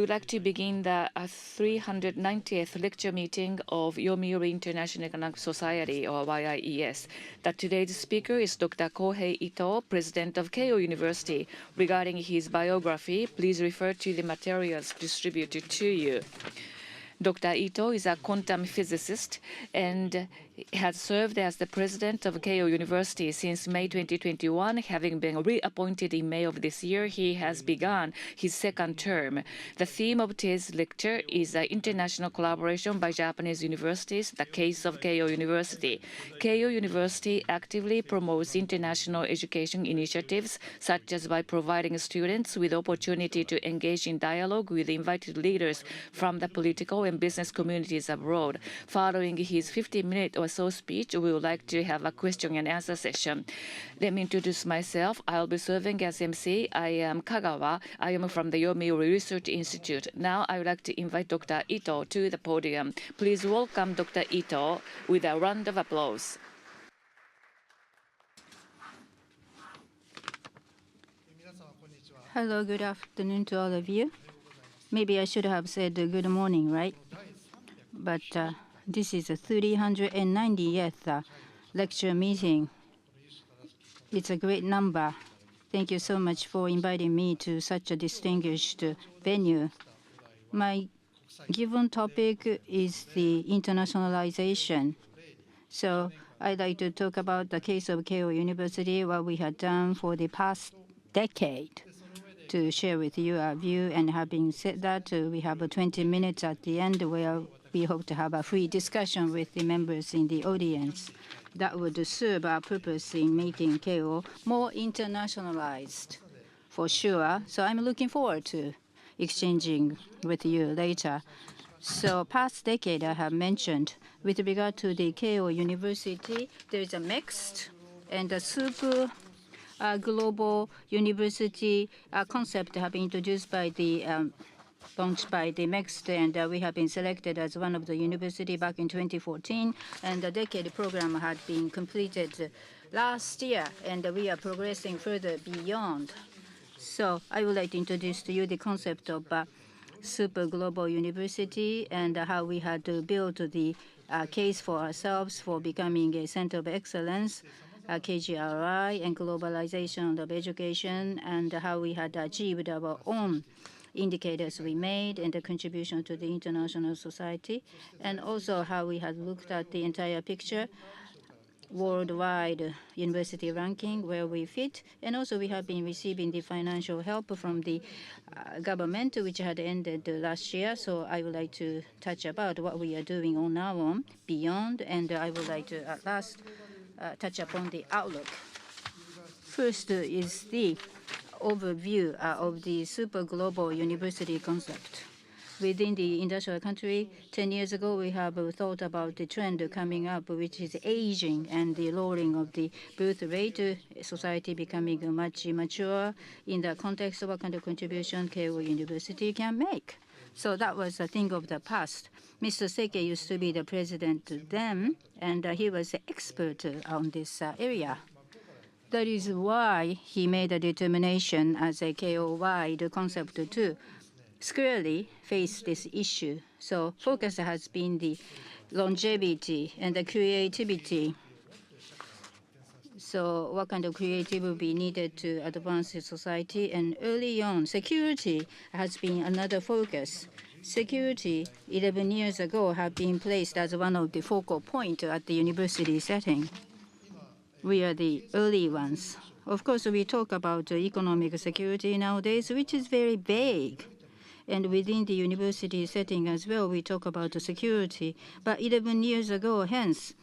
would like to begin the 390th lecture meeting of Yomiuri International Economic Society, or YIES. Today's speaker is Dr. Kohei Itoh, President of Keio University. Regarding his biography, please refer to the materials distributed to you. Dr. Itoh is a quantum physicist and has served as the president of Keio University since May 2021. Having been reappointed in May of this year, he has begun his second term. The theme of today's lecture is international collaboration by Japanese universities, the case of Keio University. Keio University actively promotes international education initiatives, such as by providing students with opportunity to engage in dialogue with invited leaders from the political and business communities abroad. Following his 50-minute or so speech, we would like to have a question and answer session. Let me introduce myself. I'll be serving as MC. I am Kagawa. I am from the Yomiuri Research Institute. Now I would like to invite Dr. Itoh to the podium. Please welcome Dr. Itoh with a round of applause. Hello, good afternoon to all of you. Maybe I should have said good morning, right? But this is the 390th lecture meeting. It's a great number. Thank you so much for inviting me to such a distinguished venue. My given topic is the internationalization. So I'd like to talk about the case of Keio University, what we had done for the past decade, to share with you our view. And having said that, we have 20 minutes at the end where we hope to have a free discussion with the members in the audience. That would serve our purpose in making Keio more internationalized, for sure. So I'm looking forward to exchanging with you later. So past decade I have mentioned, with regard to the Keio University, there is a mixed and a super global university concept have been introduced by the launched by the MEXT, and we have been selected as one of the university back in 2014, and the decade program had been completed last year, and we are progressing further beyond. So I would like to introduce to you the concept of super global university and how we had to build the case for ourselves for becoming a center of excellence, KGRI, and globalization of education, and how we had achieved our own indicators we made and the contribution to the international society, and also how we had looked at the entire picture, worldwide university ranking, where we fit. And also we have been receiving the financial help from the government, which had ended last year. So I would like to touch about what we are doing on now on beyond, and I would like to at last touch upon the outlook. First is the overview of the super global university concept. Within the industrial country, 10 years ago, we have thought about the trend coming up, which is aging and the lowering of the birth rate, society becoming much mature in the context of what kind of contribution Keio University can make. So that was a thing of the past. Mr. Seke used to be the president then, and he was an expert on this area. That is why he made a determination as a Keio-wide concept to squarely face this issue. So focus has been the longevity and the creativity. So what kind of creativity will be needed to advance the society? And early on, security has been another focus. Security, 11 years ago, have been placed as one of the focal points at the university setting. We are the early ones. Of course, we talk about economic security nowadays, which is very vague. And within the university setting as well, we talk about security. But 11 years ago, hence,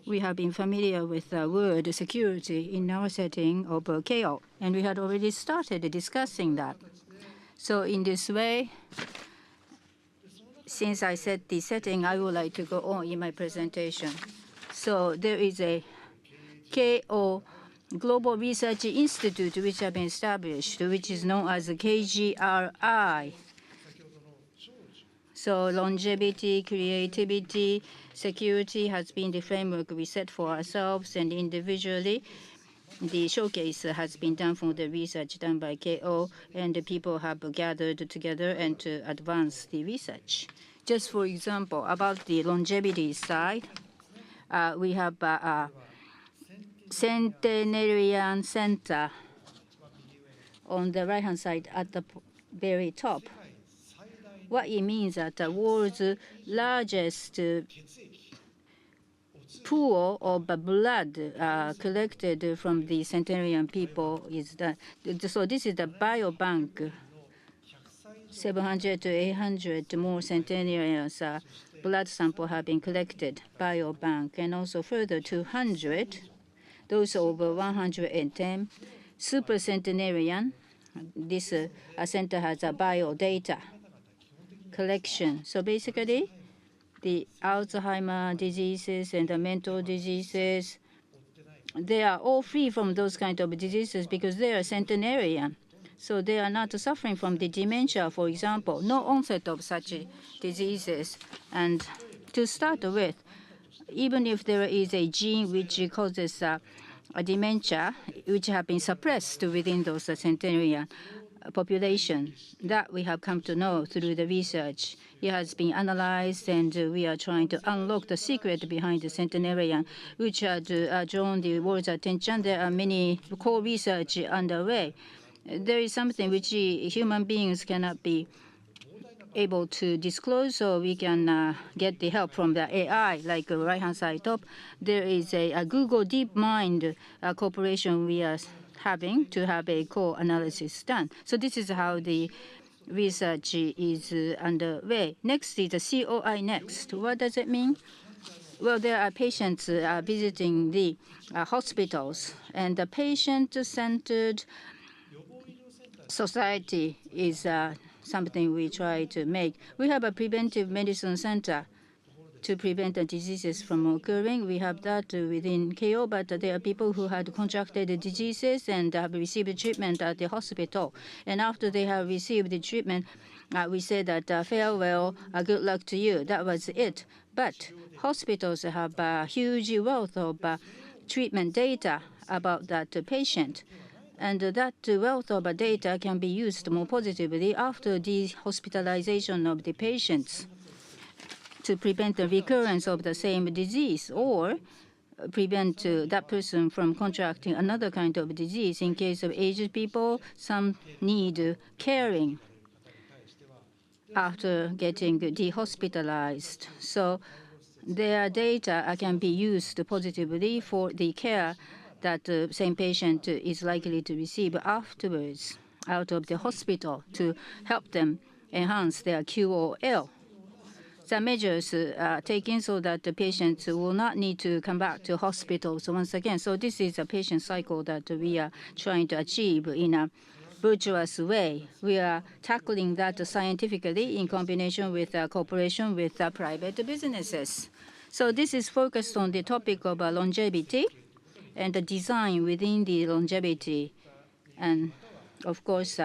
we have been familiar with the word security in our setting of Keio, and we had already started discussing that. So in this way, since I set the setting, I would like to go on in my presentation. So there is a Keio Global Research Institute which have been established, which is known as KGRI. So longevity, creativity, security has been the framework we set for ourselves and individually. the showcase has been done for the research done by Keio, and the people have gathered together and to advance the research. Just for example, about the longevity side, we have a Centenarian Center on the right-hand side at the very top. What it means that the world's largest pool of blood collected from the centenarian people is that. So this is the biobank. 700 to 800 more centenarians blood sample have been collected, biobank, and also further 200, those over 110, super centenarian. This center has a bio data collection. So basically, the Alzheimer's diseases and the mental diseases, they are all free from those kind of diseases because they are centenarian. So they are not suffering from the dementia, for example, no onset of such diseases. And to start with, even if there is a gene which causes a dementia, which have been suppressed within those centenarian population, that we have come to know through the research. It has been analyzed, and we are trying to unlock the secret behind the centenarian, which had drawn the world's attention. There are many core research underway. There is something which human beings cannot be able to disclose, so we can get the help from the AI, like right-hand side top. There is a Google DeepMind corporation we are having to have a core analysis done. So this is how the research is underway. Next is the COI next. What does it mean? Well, there are patients visiting the hospitals, and the patient-centered society is something we try to make. We have a preventive medicine center to prevent the diseases from occurring. We have that within Keio, but there are people who had contracted the diseases and have received treatment at the hospital. And after they have received the treatment, we say that farewell, good luck to you. That was it. But hospitals have a huge wealth of treatment data about that patient. And that wealth of data can be used more positively after the hospitalization of the patients to prevent the recurrence of the same disease, or prevent that person from contracting another kind of disease. In case of aged people, some need caring after getting dehospitalized. So their data can be used positively for the care that the same patient is likely to receive afterwards out of the hospital to help them enhance their QOL. The measures are taken so that the patients will not need to come back to hospitals once again. So this is a patient cycle that we are trying to achieve in a virtuous way. We are tackling that scientifically in combination with cooperation with private businesses. So this is focused on the topic of longevity and the design within the longevity. And of course,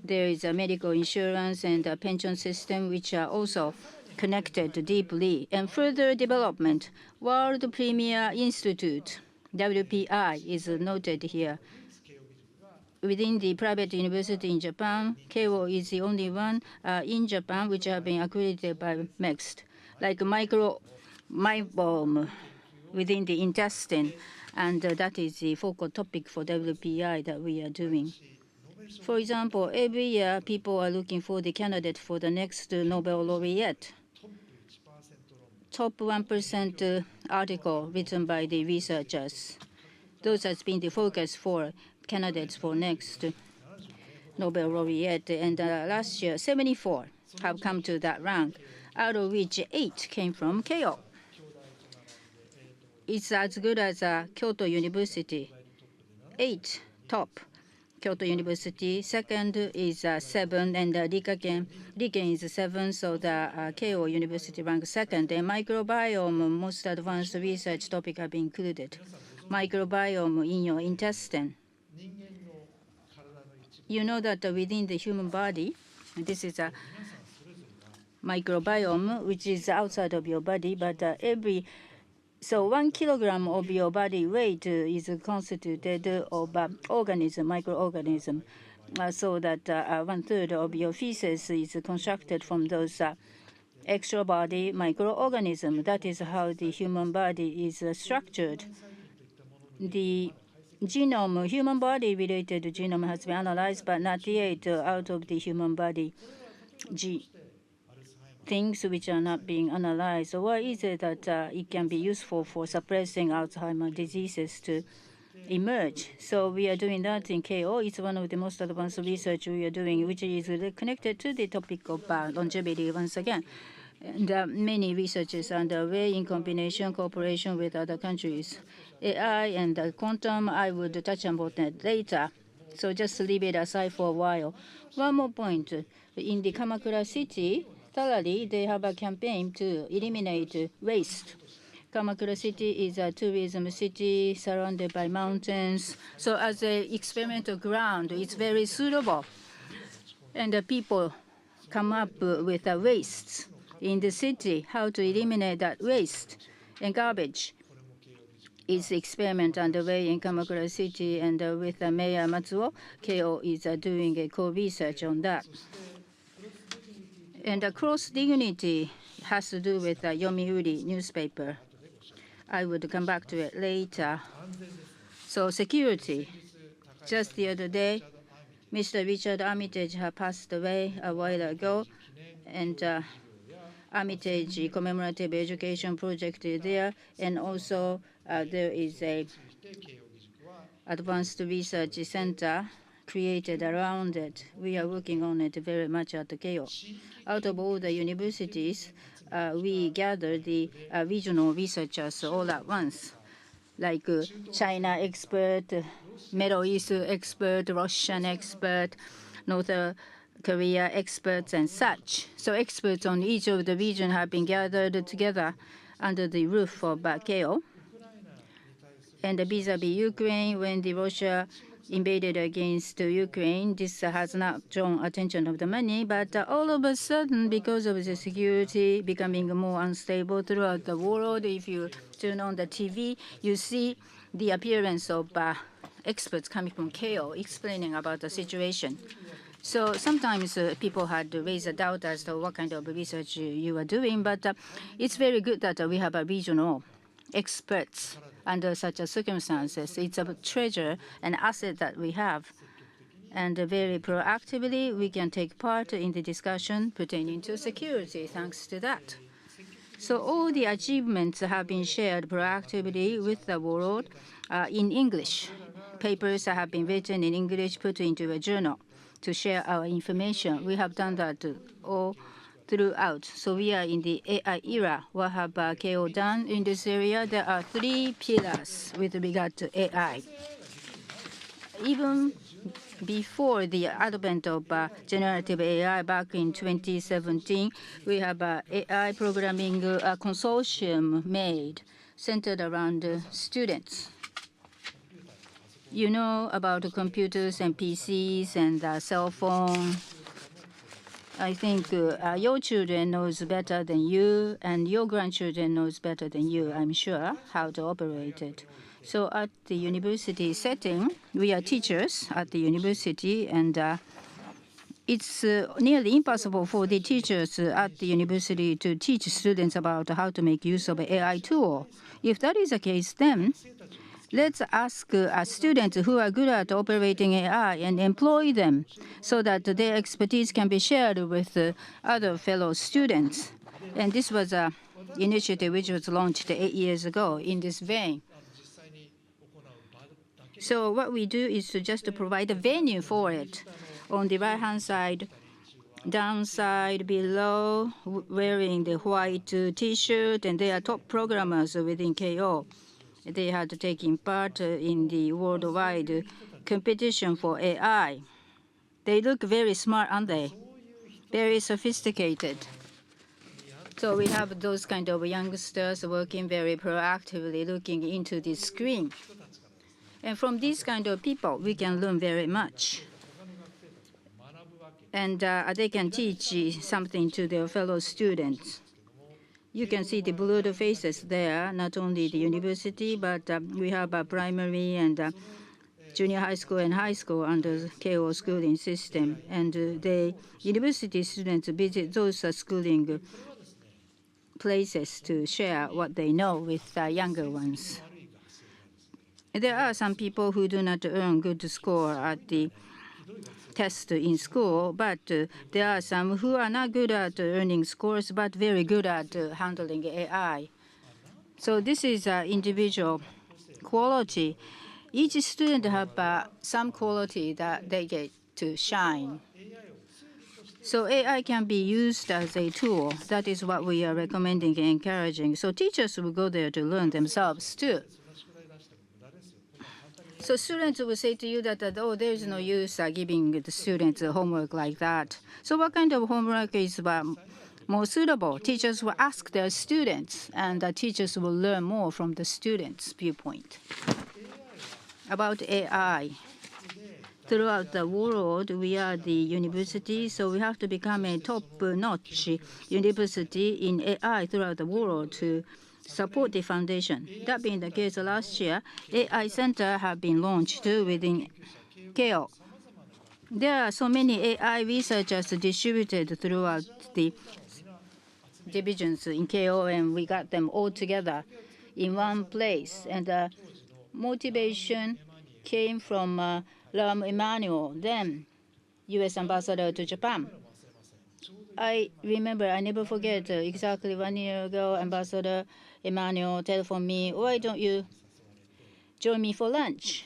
there is a medical insurance and a pension system which are also connected deeply. And further development, World Premier Institute, WPI, is noted here. Within the private university in Japan, Keio is the only one in Japan which have been accredited by MEXT, like microbiome within the intestine. And that is the focal topic for WPI that we are doing. For example, every year people are looking for the candidate for the next Nobel laureate. Top 1% article written by the researchers. Those has been the focus for candidates for next Nobel laureate. And last year, 74 have come to that rank, out of which 8 came from Keio. It's as good as Kyoto University. 8 top. Kyoto University. Second is 7, and Riken is 7, so the Keio University ranks second. And microbiome, most advanced research topic have been included. Microbiome in your intestine. You know that within the human body, this is a microbiome which is outside of your body, but every So 1 kilogram of your body weight is constituted of organism, microorganism, so that 1/3 of your feces is constructed from those extra body microorganism. That is how the human body is structured. The genome, human body related genome has been analyzed, but not yet out of the human body things which are not being analyzed. So why is it that it can be useful for suppressing Alzheimer's diseases to emerge? So we are doing that in Keio. It's one of the most advanced research we are doing, which is connected to the topic of longevity once again. And many researches underway in combination cooperation with other countries. AI and quantum, I would touch upon that later. So just leave it aside for a while. One more point. In the Kamakura city, thoroughly, they have a campaign to eliminate waste. Kamakura city is a tourism city surrounded by mountains. So as an experimental ground, it's very suitable. And the people come up with the wastes in the city, how to eliminate that waste and garbage. Is experiment underway in Kamakura City, and with Mayor Matsuo, Keio is doing a co-research on that. And cross dignity has to do with the Yomiuri newspaper. I would come back to it later. So security. Just the other day, Mr. Richard Armitage had passed away a while ago, and Armitage Commemorative Education Project is there, and also there is a advanced research center created around it. We are working on it very much at the Keio. Out of all the universities, we gather the regional researchers all at once, like China expert, Middle East expert, Russian expert, North Korea experts, and such. So experts on each of the region have been gathered together under the roof of Keio. And vis-a-vis Ukraine, when the Russia invaded against Ukraine, this has not drawn attention of the money, but all of a sudden, because of the security becoming more unstable throughout the world, if you turn on the TV, you see the appearance of experts coming from Keio explaining about the situation. So sometimes people had raised a doubt as to what kind of research you are doing, but it's very good that we have a regional experts under such circumstances. It's a treasure, an asset that we have. And very proactively, we can take part in the discussion pertaining to security, thanks to that. So all the achievements have been shared proactively with the world in English. Papers have been written in English, put into a journal to share our information. We have done that all throughout. So we are in the AI era. What have Keio done in this area? There are 3 pillars with regard to AI. Even before the advent of generative AI back in 2017, we have an AI programming consortium made centered around students. You know about computers and PCs and cell phone. I think your children knows better than you, and your grandchildren knows better than you, I'm sure, how to operate it. So at the university setting, we are teachers at the university, and it's nearly impossible for the teachers at the university to teach students about how to make use of an AI tool. If that is the case, then let's ask students who are good at operating AI and employ them so that their expertise can be shared with other fellow students. And this was an initiative which was launched 8 years ago in this vein. So what we do is to just provide a venue for it. On the right-hand side, downside below, wearing the white T-shirt, and they are top programmers within Keio. They had taken part in the worldwide competition for AI. They look very smart, aren't they? Very sophisticated. So we have those kind of youngsters working very proactively, looking into the screen. And from these kind of people, we can learn very much. And they can teach something to their fellow students. You can see the blurred faces there, not only the university, but we have a primary and junior high school and high school under the Keio schooling system. And the university students visit those schooling places to share what they know with younger ones. There are some people who do not earn good score at the test in school, but there are some who are not good at earning scores, but very good at handling AI. So this is individual quality. Each student have some quality that they get to shine. So AI can be used as a tool. That is what we are recommending and encouraging. So teachers will go there to learn themselves too. So students will say to you that, oh, there is no use giving the students homework like that. So what kind of homework is more suitable? Teachers will ask their students, and the teachers will learn more from the students' viewpoint. About AI. Throughout the world, we are the university, so we have to become a top-notch university in AI throughout the world to support the foundation. That being the case, last year, AI Center have been launched within Keio. There are so many AI researchers distributed throughout the divisions in Keio, and we got them all together in one place. And the motivation came from Lam Emanuel, then U.S. ambassador to Japan. I remember, I never forget, exactly 1 year ago, Ambassador Emmanuel telephoned me, why don't you join me for lunch?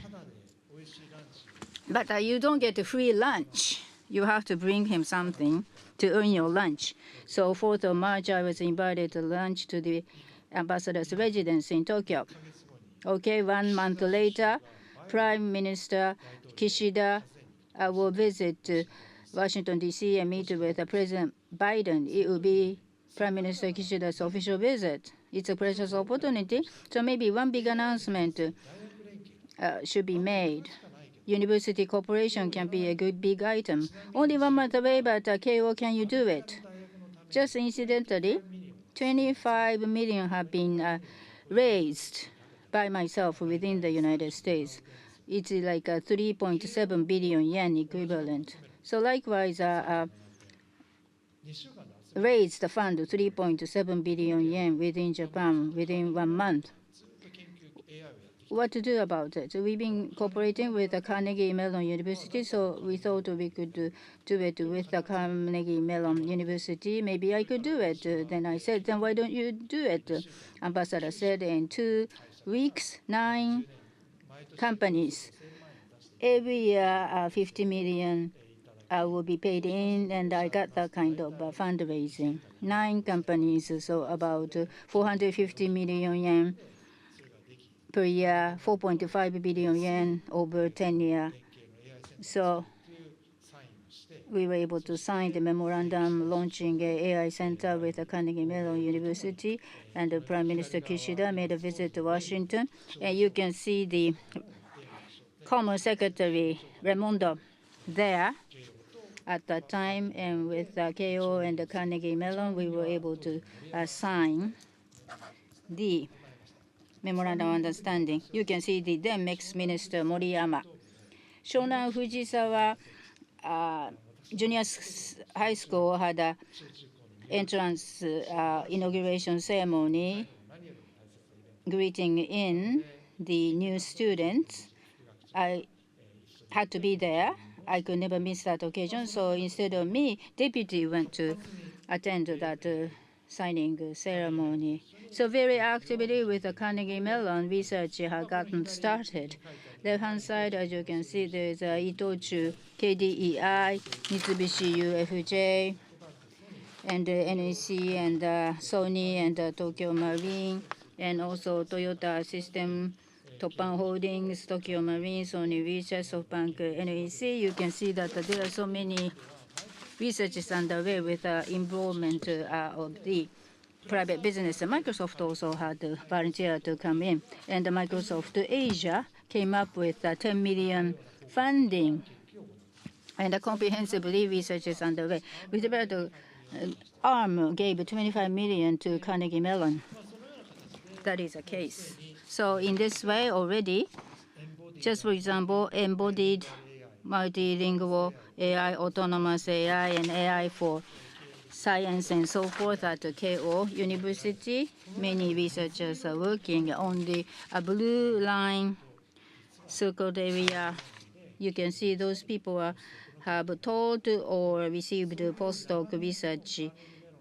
But you don't get a free lunch. You have to bring him something to earn your lunch. So 4th of March, I was invited to lunch to the ambassador's residence in Tokyo. Okay, 1 month later, Prime Minister Kishida will visit Washington, D.C. and meet with President Biden. It will be Prime Minister Kishida's official visit. It's a precious opportunity. So maybe one big announcement should be made. University cooperation can be a good big item. Only 1 month away, but Keio, can you do it? Just incidentally, 25 million have been raised by myself within the United States. It's like a 3.7 billion yen equivalent. So likewise, raised the fund 3.7 billion yen within Japan within 1 month. What to do about it? We've been cooperating with the Carnegie Mellon University, so we thought we could do it with the Carnegie Mellon University. Maybe I could do it. Then I said, then why don't you do it? Ambassador said, in 2 weeks, 9 companies. Every year, 50 million will be paid in, and I got that kind of fundraising. 9 companies, so about 450 million yen per year, 4.5 billion yen over 10 years. So we were able to sign the memorandum launching an AI center with the Carnegie Mellon University, and Prime Minister Kishida made a visit to Washington. And you can see the Commerce Secretary Raimondo there at that time, and with Keio and the Carnegie Mellon, we were able to sign the memorandum of understanding. You can see the then ex-minister Moriyama. Shonan Fujisawa Junior High School had an entrance inauguration ceremony greeting in the new students. I had to be there. I could never miss that occasion. So instead of me, deputy went to attend that signing ceremony. So very actively with the Carnegie Mellon, research has gotten started. Left-hand side, as you can see, there is Itochu, KDEI, Mitsubishi UFJ, and NEC, and Sony, and Tokyo Marine, and also Toyota System, Toppan Holdings, Tokyo Marine, Sony Research, SoftBank, NEC. You can see that there are so many researches underway with involvement of the private business. Microsoft also had volunteered to come in, and Microsoft Asia came up with 10 million funding, and comprehensive research is underway. With regard to ARM gave 25 million to Carnegie Mellon. That is a case. So in this way already, just for example, embodied multilingual AI, autonomous AI, and AI for science and so forth at the Keio University. Many researchers are working on the blue line circled area. You can see those people have taught or received postdoc research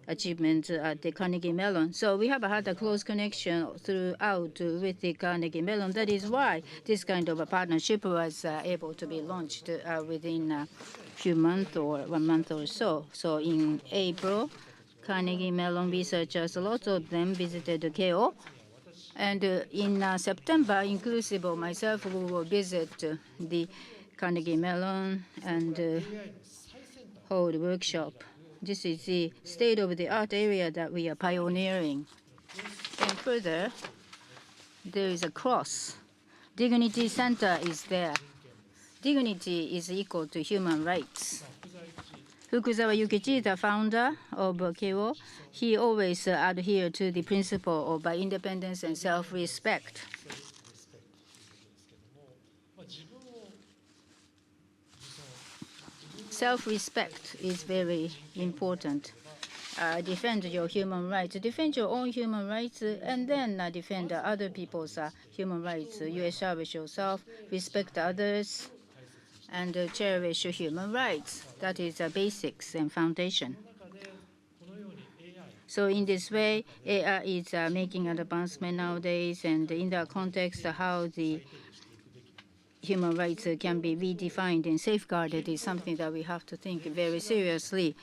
achievements at the Carnegie Mellon. So we have had a close connection throughout with the Carnegie Mellon. That is why this kind of a partnership was able to be launched within a few months or 1 month or so. So in April, Carnegie Mellon researchers, a lot of them visited Keio. And in September, inclusive of myself, we will visit the Carnegie Mellon and hold workshop. This is the state-of-the-art area that we are pioneering. And further, there is a cross. Dignity Center is there. Dignity is equal to human rights. Fukuzawa Yukichi, the founder of Keio, he always adhered to the principle of independence and self-respect. Self-respect is very important. Defend your human rights, defend your own human rights, and then defend other people's human rights. You establish yourself, respect others, and cherish human rights. That is the basics and foundation. So in this way, AI is making an advancement nowadays, and in that context, how the human rights can be redefined and safeguarded is something that we have to think very seriously.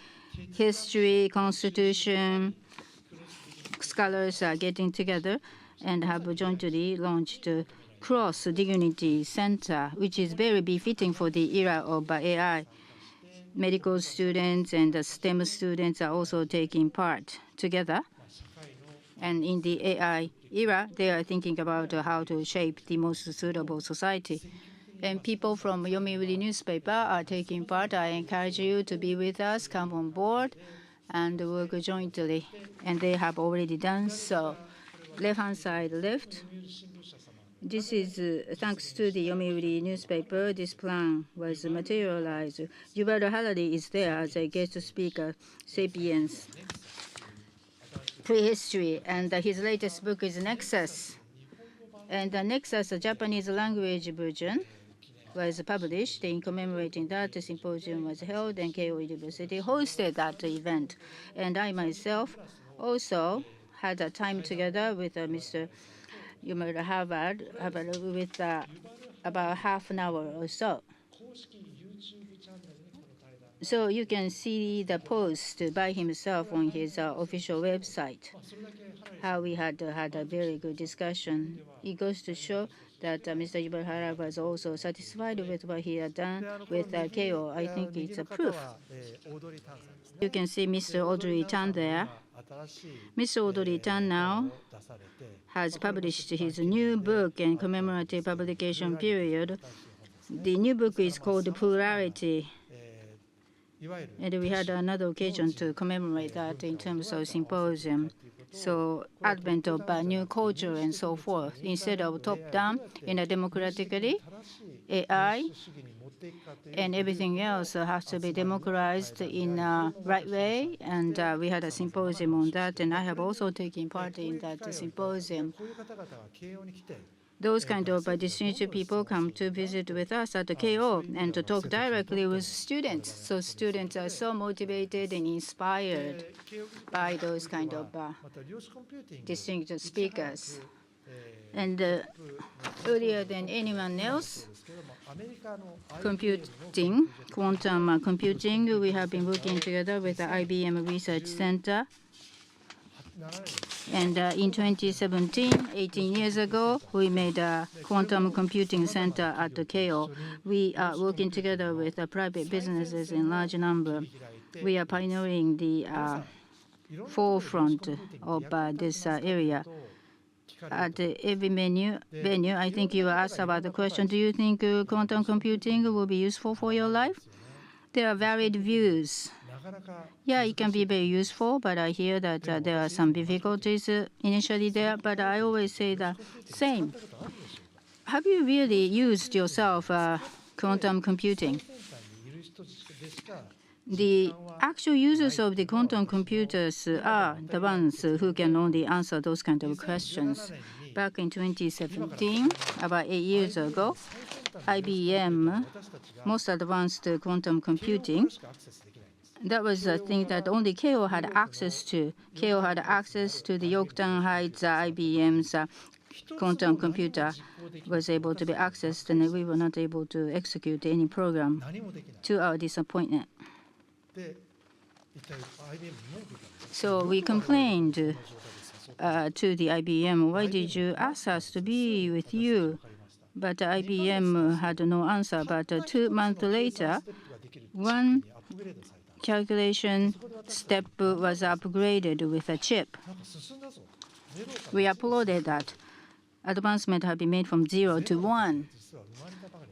History, constitution, scholars are getting together and have jointly launched Cross Dignity Center, which is very befitting for the era of AI. Medical students and the STEM students are also taking part together. And in the AI era, they are thinking about how to shape the most suitable society. And people from Yomiuri newspaper are taking part. I encourage you to be with us, come on board, and work jointly. And they have already done so. Left-hand side left. This is thanks to the Yomiuri newspaper. This plan was materialized. Yuval Harari is there as a guest speaker, Sapiens, Prehistory, and his latest book is Nexus. And the Nexus, the Japanese language version, was published. In commemorating that, the symposium was held, and Keio University hosted that event. And I myself also had a time together with Mr. Yomiuri Harvard with about half an hour or so. So you can see the post by himself on his official website, how we had a very good discussion. It goes to show that Mr. Yuval Harari was also satisfied with what he had done with Keio. I think it's a proof. You can see Mr. Audrey Tan there. Mr. Audrey Tan now has published his new book in commemorative publication period. The new book is called Plurality. And we had another occasion to commemorate that in terms of symposium. So advent of new culture and so forth. Instead of top-down, in a democratically, AI and everything else has to be democratized in a right way. And we had a symposium on that, and I have also taken part in that symposium. Those kind of distinguished people come to visit with us at the Keio and to talk directly with students. So students are so motivated and inspired by those kind of distinguished speakers. And earlier than anyone else, computing, quantum computing, we have been working together with the IBM Research Center. And in 2017, 18 years ago, we made a quantum computing center at the Keio. We are working together with private businesses in large number. We are pioneering the forefront of this area. At every venue, I think you asked about the question, do you think quantum computing will be useful for your life? There are varied views. Yeah, it can be very useful, but I hear that there are some difficulties initially there. But I always say the same. Have you really used yourself quantum computing? The actual users of the quantum computers are the ones who can only answer those kind of questions. Back in 2017, about 8 years ago, IBM, most advanced quantum computing, that was a thing that only Keio had access to. Keio had access to the Yorktown Heights IBM's quantum computer was able to be accessed, and we were not able to execute any program, to our disappointment. So we complained to the IBM, why did you ask us to be with you? But IBM had no answer. But 2 months later, one calculation step was upgraded with a chip. We applauded that. Advancement had been made from 0 to 1.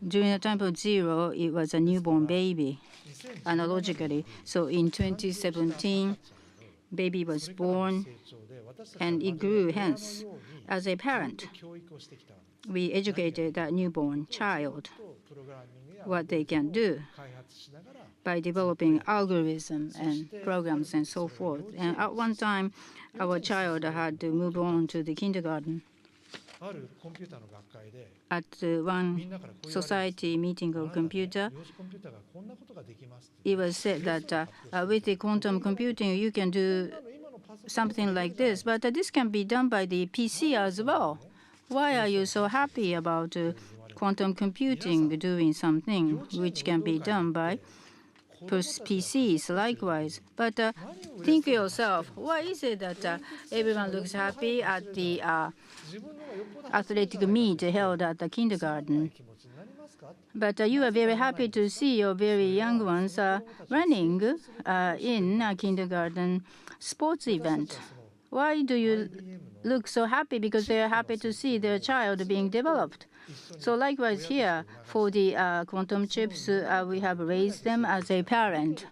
During the time of 0, it was a newborn baby, analogically. So in 2017, baby was born, and it grew. Hence, as a parent, we educated that newborn child what they can do by developing algorithms and programs and so forth. And at one time, our child had to move on to the kindergarten. At one society meeting of computer, it was said that with the quantum computing, you can do something like this, but this can be done by the PC as well. Why are you so happy about quantum computing doing something which can be done by PCs likewise? But think yourself, why is it that everyone looks happy at the athletic meet held at the kindergarten? But you are very happy to see your very young ones running in a kindergarten sports event. Why do you look so happy? Because they are happy to see their child being developed. So likewise here, for the quantum chips, we have raised them as a parent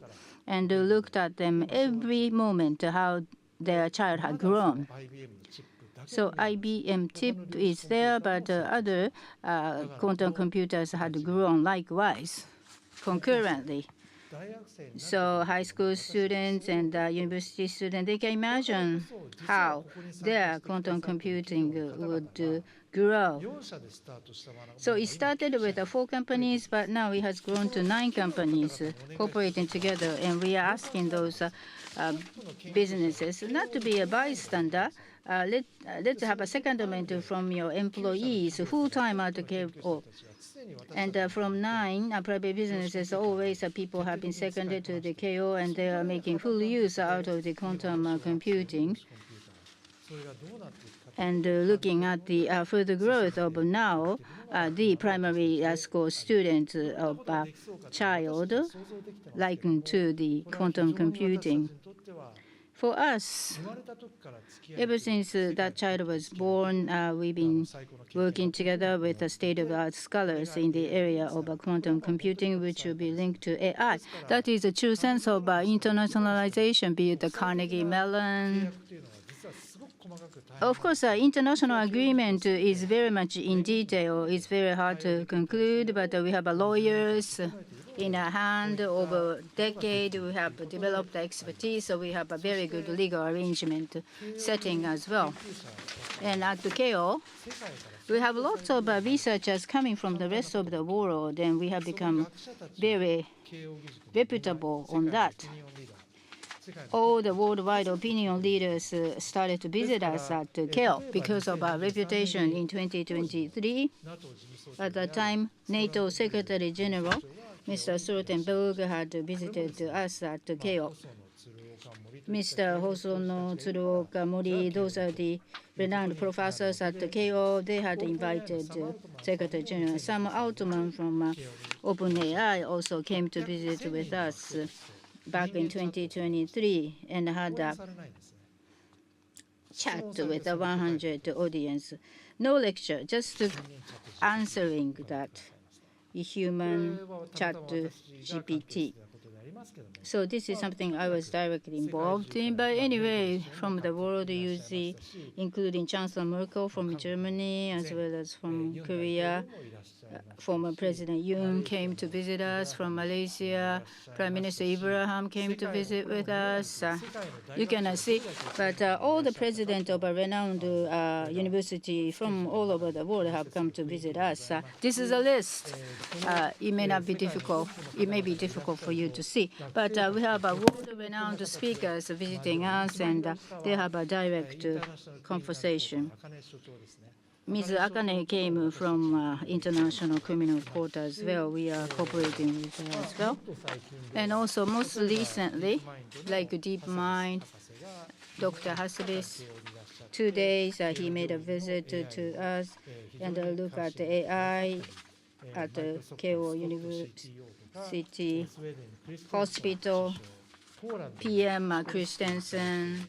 and looked at them every moment how their child had grown. So IBM chip is there, but other quantum computers had grown likewise, concurrently. So high school students and university students, they can imagine how their quantum computing would grow. So it started with 4 companies, but now it has grown to 9 companies cooperating together, and we are asking those businesses not to be a bystander. Let's have a secondment from your employees full-time at the Keio. And from 9 private businesses, always people have been seconded to the Keio, and they are making full use out of the quantum computing. And looking at the further growth of now, the primary school student of child likened to the quantum computing. For us, ever since that child was born, we've been working together with the state-of-the-art scholars in the area of quantum computing, which will be linked to AI. That is a true sense of internationalization, be it the Carnegie Mellon. Of course, international agreement is very much in detail. It's very hard to conclude, but we have lawyers in our hand. Over a decade, we have developed expertise, so we have a very good legal arrangement setting as well. And at the Keio, we have lots of researchers coming from the rest of the world, and we have become very reputable on that. All the worldwide opinion leaders started to visit us at Keio because of our reputation in 2023. At that time, NATO Secretary General, Mr. Stoltenberg, had visited us at Keio. Mr. Hosono, Tsuruoka, Mori, those are the renowned professors at Keio. They had invited Secretary General. Sam Altman from OpenAI also came to visit with us back in 2023 and had a chat with a 100 audience. No lecture, just answering that human chat GPT. So this is something I was directly involved in. But anyway, from the world, you see, including Chancellor Merkel from Germany, as well as from Korea. Former President Yoon came to visit us from Malaysia. Prime Minister Ibrahim came to visit with us. You cannot see, but all the presidents of a renowned university from all over the world have come to visit us. This is a list. It may not be difficult. It may be difficult for you to see, but we have world-renowned speakers visiting us, and they have a direct conversation. Ms. Akane came from International Criminal Court as well. We are cooperating with her as well. And also, most recently, like DeepMind, Dr. Haselis, 2 days he made a visit to us and look at the AI at the Keio University Hospital, PM Christensen,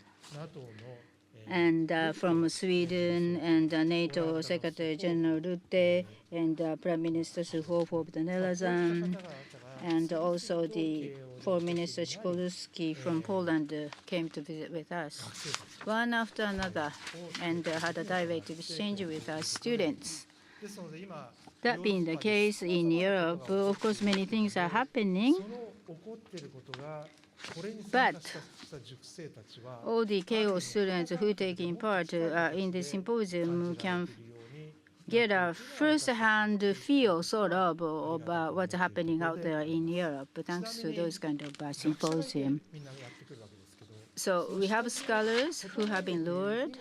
and from Sweden, and NATO Secretary General Rutte, and Prime Minister Suhof of the Netherlands, and also the Foreign Minister Sikorski from Poland came to visit with us, one after another, and had a direct exchange with our students. That being the case in Europe, of course, many things are happening, but all the Keio students who taking part in the symposium can get a first-hand feel, sort of what's happening out there in Europe, thanks to those kind of symposium. So we have scholars who have been lured,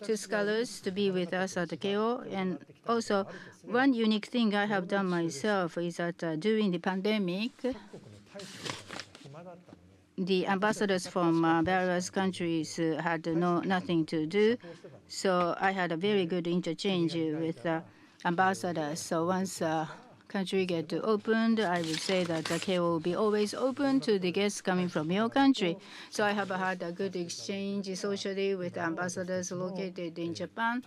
2 scholars to be with us at the Keio. And also, one unique thing I have done myself is that during the pandemic, the ambassadors from various countries had nothing to do. So I had a very good interchange with ambassadors. So once country get opened, I would say that the Keio will be always open to the guests coming from your country. So I have had a good exchange socially with ambassadors located in Japan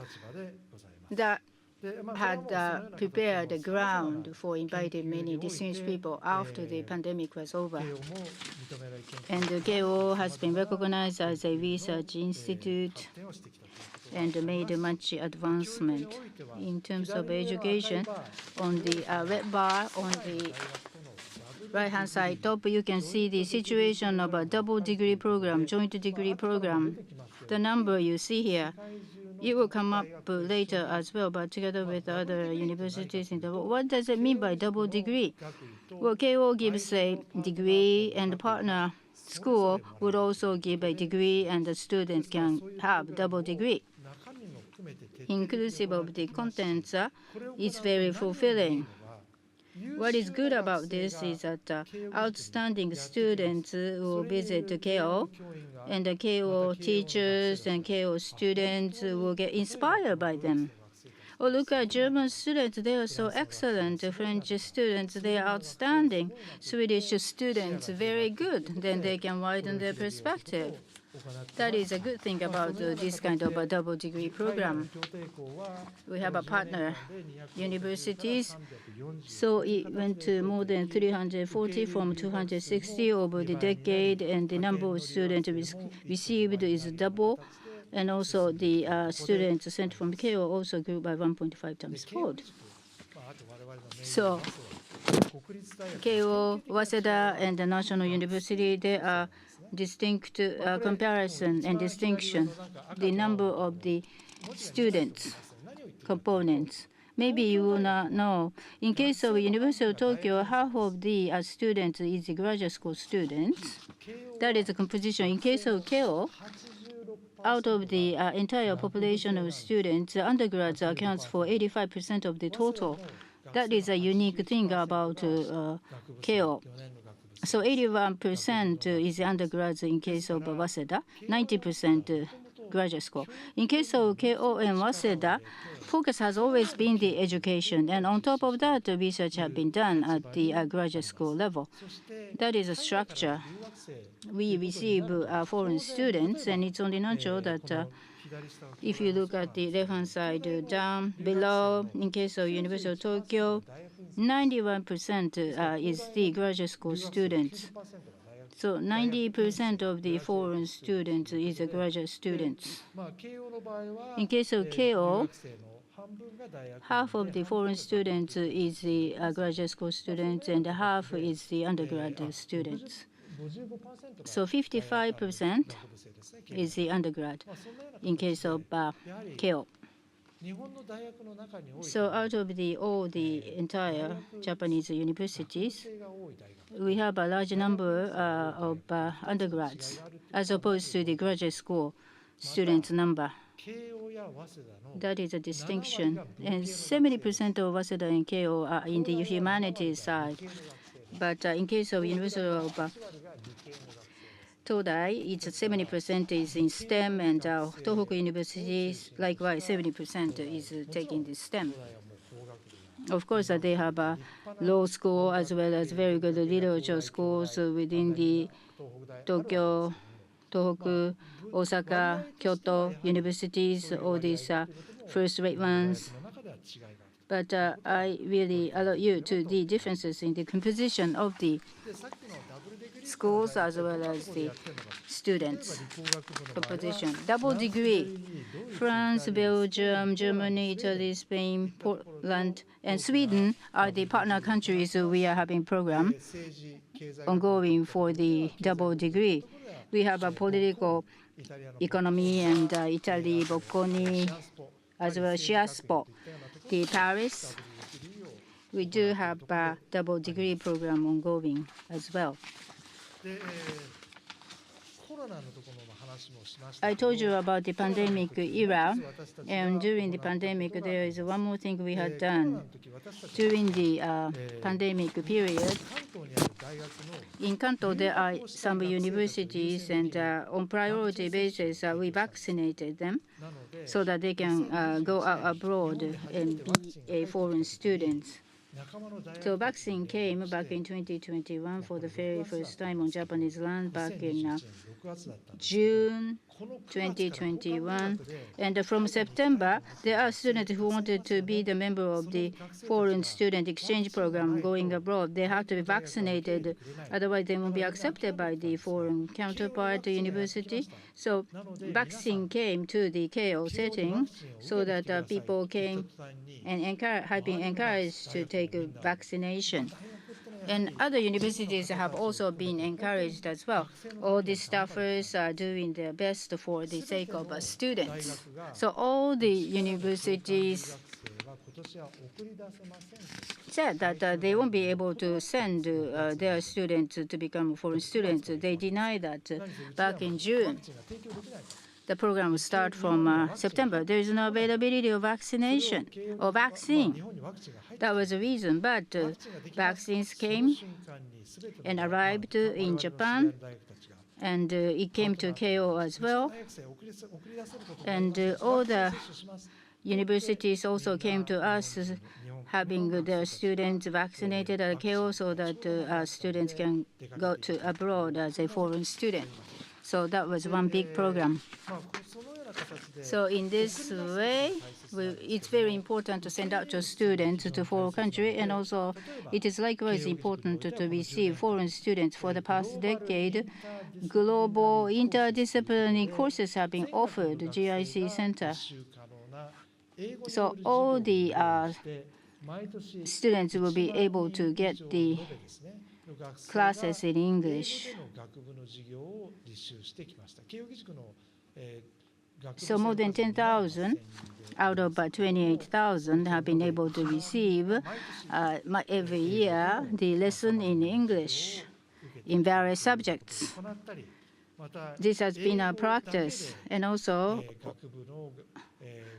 that had prepared the ground for inviting many distinguished people after the pandemic was over. And Keio has been recognized as a research institute and made much advancement in terms of education. On the red bar on the right-hand side top, you can see the situation of a double degree program, joint degree program. The number you see here, it will come up later as well, but together with other universities in the world. What does it mean by double degree? Well, Keio gives a degree, and the partner school would also give a degree, and the students can have double degree. Inclusive of the contents, it's very fulfilling. What is good about this is that outstanding students will visit Keio, and the Keio teachers and Keio students will get inspired by them. Oh, look at German students, they are so excellent. French students, they are outstanding. Swedish students, very good. Then they can widen their perspective. That is a good thing about this kind of a double degree program. We have a partner universities, so it went to more than 340 from 260 over the decade, and the number of students received is double, and also the students sent from Keio also grew by 1.5 times fold. So Keio, Waseda, and the National University, they are distinct comparison and distinction, the number of the students components. Maybe you will not know. In case of University of Tokyo, half of the students is the graduate school students. That is the composition. In case of Keio, out of the entire population of students, undergrads accounts for 85% of the total. That is a unique thing about Keio. So 81% is undergrads in case of Waseda, 90% graduate school. In case of Keio and Waseda, focus has always been the education, and on top of that, research has been done at the graduate school level. That is a structure. We receive foreign students, and it's only natural that if you look at the left-hand side down below, in case of University of Tokyo, 91% is the graduate school students. So 90% of the foreign students is a graduate students. In case of Keio, half of the foreign students is the graduate school students and half is the undergraduate students. So 55% is the undergrad in case of Keio. So out of all the entire Japanese universities, we have a large number of undergrads as opposed to the graduate school students number. That is a distinction. And 70% of Waseda and Keio are in the humanities side. But in case of University of Todai, it's 70% is in STEM, and Tohoku University, likewise, 70% is taking the STEM. Of course, they have a law school as well as very good literature schools within the Tokyo, Tohoku, Osaka, Kyoto universities, all these first-rate ones. But I really alert you to the differences in the composition of the schools as well as the students' composition. Double degree, France, Belgium, Germany, Italy, Spain, Poland, and Sweden are the partner countries we are having program ongoing for the double degree. We have a political economy and Italy, Bocconi, as well as Sciaspo, the Paris. We do have a double degree program ongoing as well. I told you about the pandemic era, and during the pandemic, there is one more thing we had done. During the pandemic period, in Kanto, there are some universities, and on priority basis, we vaccinated them so that they can go out abroad and be foreign students. So vaccine came back in 2021 for the very first time on Japanese land back in June 2021. And from September, there are students who wanted to be the member of the foreign student exchange program going abroad. They have to be vaccinated, otherwise they won't be accepted by the foreign counterpart university. So vaccine came to the Keio setting so that people came and have been encouraged to take a vaccination. And other universities have also been encouraged as well. All the staffers are doing their best for the sake of students. So all the universities said that they won't be able to send their students to become foreign students. They denied that back in June. The program will start from September. There is no availability of vaccination or vaccine. That was the reason. But vaccines came and arrived in Japan, and it came to Keio as well. And all the universities also came to us having their students vaccinated at Keio so that students can go to abroad as a foreign student. So that was one big program. So in this way, it's very important to send out your students to foreign country, and also it is likewise important to receive foreign students. For the past decade, global interdisciplinary courses have been offered at GIC Center. So all the students will be able to get the classes in English. So more than 10,000 out of 28,000 have been able to receive every year the lesson in English in various subjects. This has been our practice, and also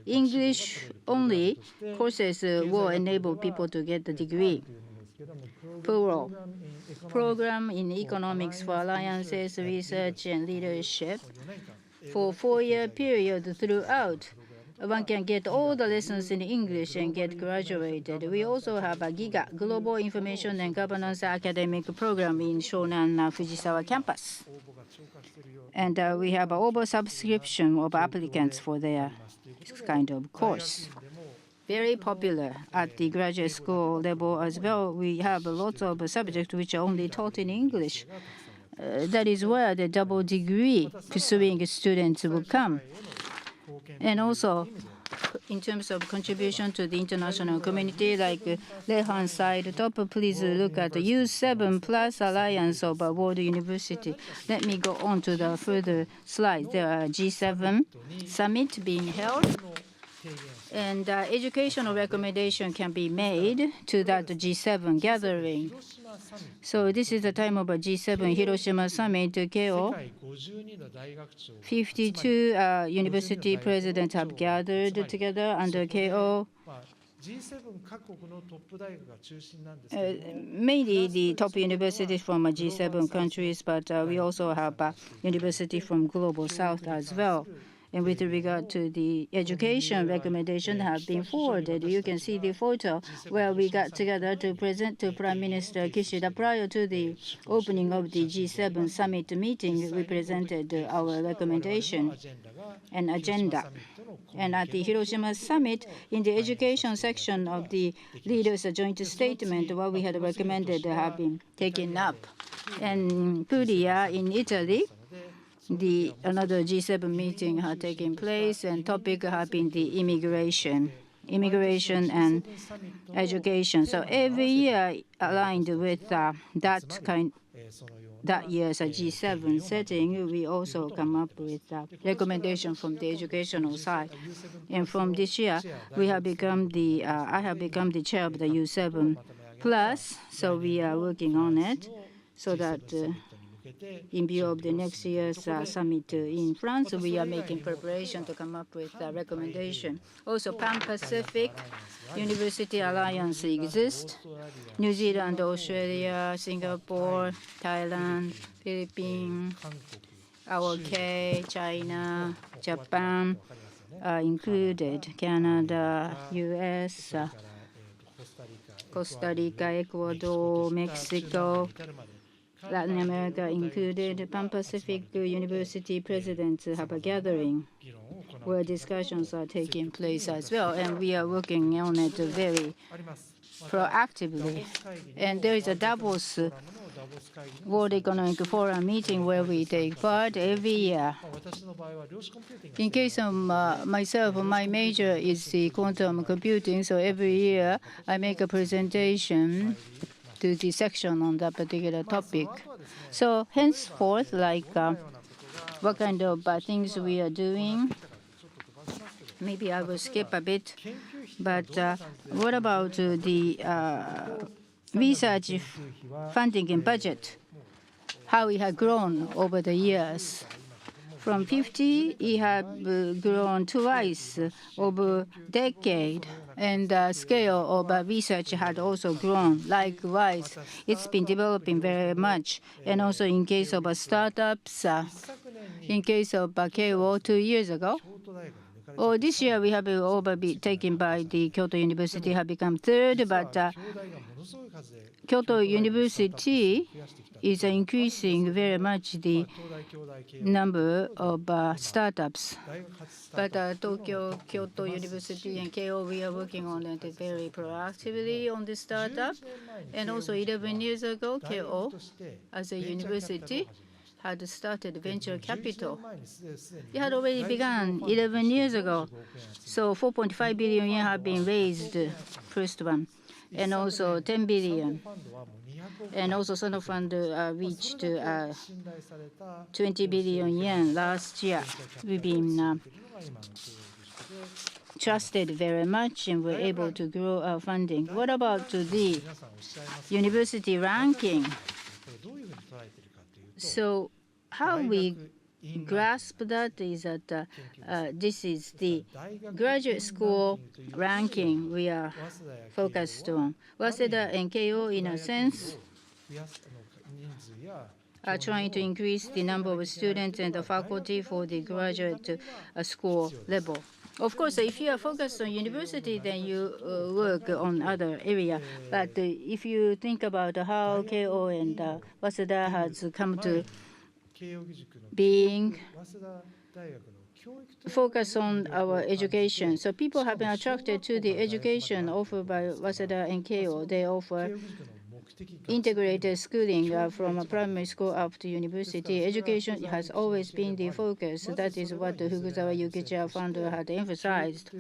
English-only courses will enable people to get the degree. Plural. Program in economics for alliances, research, and leadership. For a 4-year period throughout, one can get all the lessons in English and get graduated. We also have a GIGA, Global Information and Governance Academic Program in Shonan Fujisawa campus. And we have an over-subscription of applicants for their kind of course. very popular at the graduate school level as well. We have lots of subjects which are only taught in English. That is where the double degree pursuing students will come. And also, in terms of contribution to the international community, like left-hand side top, please look at the U7 plus Alliance of World University. Let me go on to the further slides. There are G7 summit being held, and educational recommendation can be made to that G7 gathering. So this is the time of a G7 Hiroshima summit. Keio, 52 university presidents have gathered together under Keio. Mainly the top universities from G7 countries, but we also have university from Global South as well. And with regard to the education recommendation have been forwarded, you can see the photo where we got together to present to Prime Minister Kishida prior to the opening of the G7 summit meeting. We presented our recommendation and agenda. And at the Hiroshima summit, in the education section of the leaders' joint statement, what we had recommended have been taken up. And Puglia in Italy, another G7 meeting had taken place, and topic had been the immigration and education. So every year, aligned with that year's G7 setting, we also come up with a recommendation from the educational side. And from this year, I have become the chair of the U7 Plus. So we are working on it, so that in view of the next year's summit in France, we are making preparation to come up with a recommendation. Also, Pan-Pacific University Alliance exists. New Zealand, Australia, Singapore, Thailand, Philippines, ROK, China, Japan are included. Canada, US, Costa Rica, Ecuador, Mexico, Latin America included. Pan-Pacific University presidents have a gathering where discussions are taking place as well, and we are working on it very proactively. And there is a Davos World Economic Forum meeting where we take part every year. In case of myself, my major is the quantum computing, so every year I make a presentation to the section on that particular topic. So henceforth, like what kind of things we are doing, maybe I will skip a bit, but what about the research funding and budget, how it has grown over the years? From 50, it had grown twice over a decade, and the scale of research had also grown. Likewise, it's been developing very much. And also in case of startups, in case of Keio 2 years ago, or this year we have overtaken by the Kyoto University, have become third, but Kyoto University is increasing very much the number of startups. But Tokyo, Kyoto University, and Keio, we are working on it very proactively on the startup. And also 11 years ago, Keio, as a university, had started venture capital. It had already begun 11 years ago. So 4.5 billion yen have been raised, first one, and also 10 billion. And also Sono Fund reached 20 billion yen last year. We've been trusted very much, and we're able to grow our funding. What about the university ranking? So how we grasp that is that this is the graduate school ranking we are focused on. Waseda and Keio, in a sense, are trying to increase the number of students and the faculty for the graduate school level. Of course, if you are focused on university, then you work on other area. But if you think about how Keio and Waseda has come to being, focus on our education. So people have been attracted to the education offered by Waseda and Keio. They offer integrated schooling from a primary school up to university. Education has always been the focus. That is what the Fukuzawa Yukichi founder had emphasized.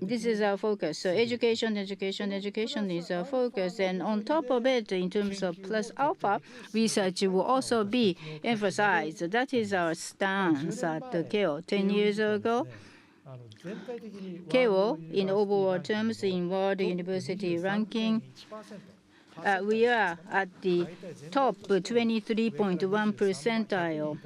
This is our focus. So education is our focus. And on top of it, in terms of plus alpha, research will also be emphasized. That is our stance at Keio. 10 years ago, Keio, in overall terms, in world university ranking, we are at the top 23.1 percentile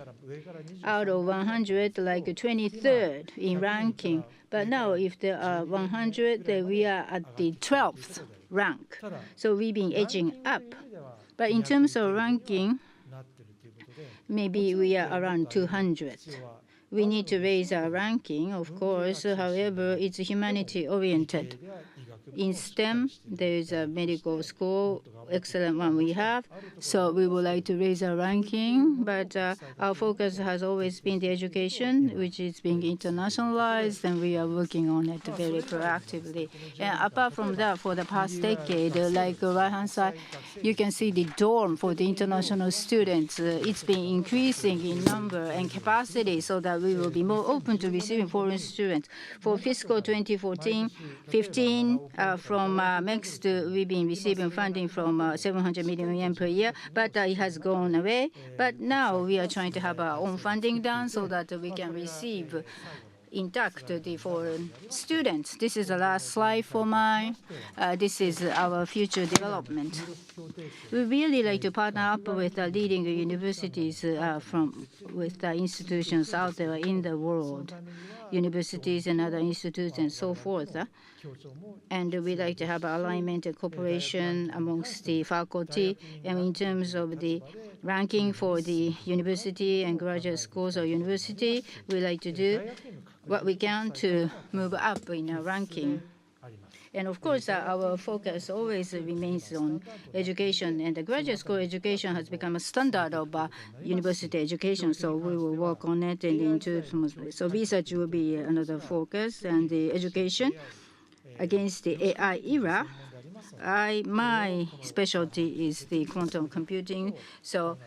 out of 100, like 23rd in ranking. But now, if there are 100, then we are at the 12th rank. So we've been edging up. But in terms of ranking, maybe we are around 200. We need to raise our ranking, of course. However, it's humanity-oriented. In STEM, there is a medical school, excellent one we have. So we would like to raise our ranking, but our focus has always been the education, which is being internationalized, and we are working on it very proactively. And apart from that, for the past decade, like right-hand side, you can see the dorm for the international students. It's been increasing in number and capacity so that we will be more open to receiving foreign students. For fiscal 2014-15, from MEXT, we've been receiving funding from 700 million yen per year, but it has gone away. But now we are trying to have our own funding done so that we can receive intact the foreign students. This is the last slide for mine. This is our future development. We really like to partner up with leading universities with institutions out there in the world, universities and other institutes and so forth. And we like to have alignment and cooperation amongst the faculty. And in terms of the ranking for the university and graduate schools or university, we like to do what we can to move up in our ranking. And of course, our focus always remains on education, and the graduate school education has become a standard of university education, so we will work on it and into smoothly. So research will be another focus, and the education against the AI era. My specialty is the quantum computing, so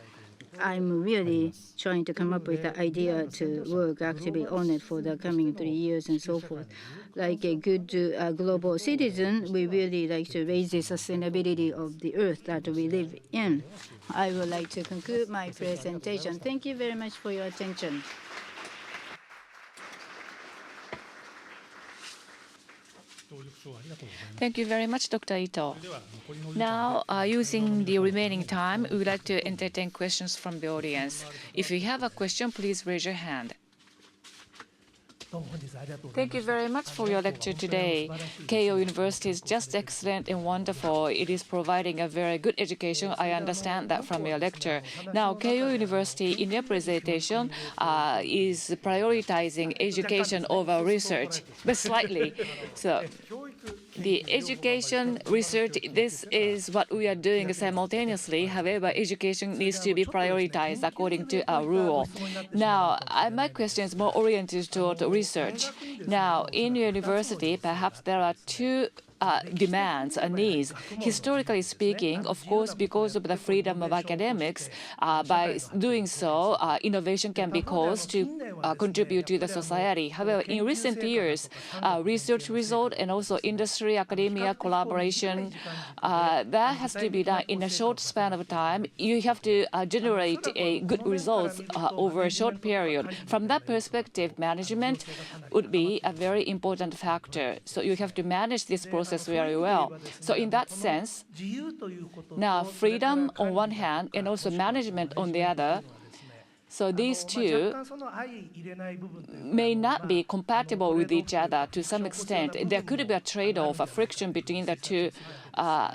I'm really trying to come up with the idea to work actively on it for the coming 3 years and so forth. Like a good global citizen, we really like to raise the sustainability of the earth that we live in. I would like to conclude my presentation. Thank you very much for your attention. Thank you very much, Dr. Ito. Now, using the remaining time, we would like to entertain questions from the audience. If you have a question, please raise your hand. Thank you very much for your lecture today. Keio University is just excellent and wonderful. It is providing a very good education. I understand that from your lecture. Now, Keio University, in your presentation, is prioritizing education over research, but slightly. So, the education, research, this is what we are doing simultaneously. However, education needs to be prioritized according to our rule. Now, my question is more oriented toward research. Now, in university, perhaps there are two demands and needs. Historically speaking, of course, because of the freedom of academics, by doing so, innovation can be caused to contribute to the society. However, in recent years, research result and also industry, academia, collaboration, that has to be done in a short span of time. You have to generate a good results over a short period. From that perspective, management would be a very important factor. So you have to manage this process very well. So in that sense, now freedom on one hand and also management on the other, so these two may not be compatible with each other to some extent. There could be a trade-off, a friction between the two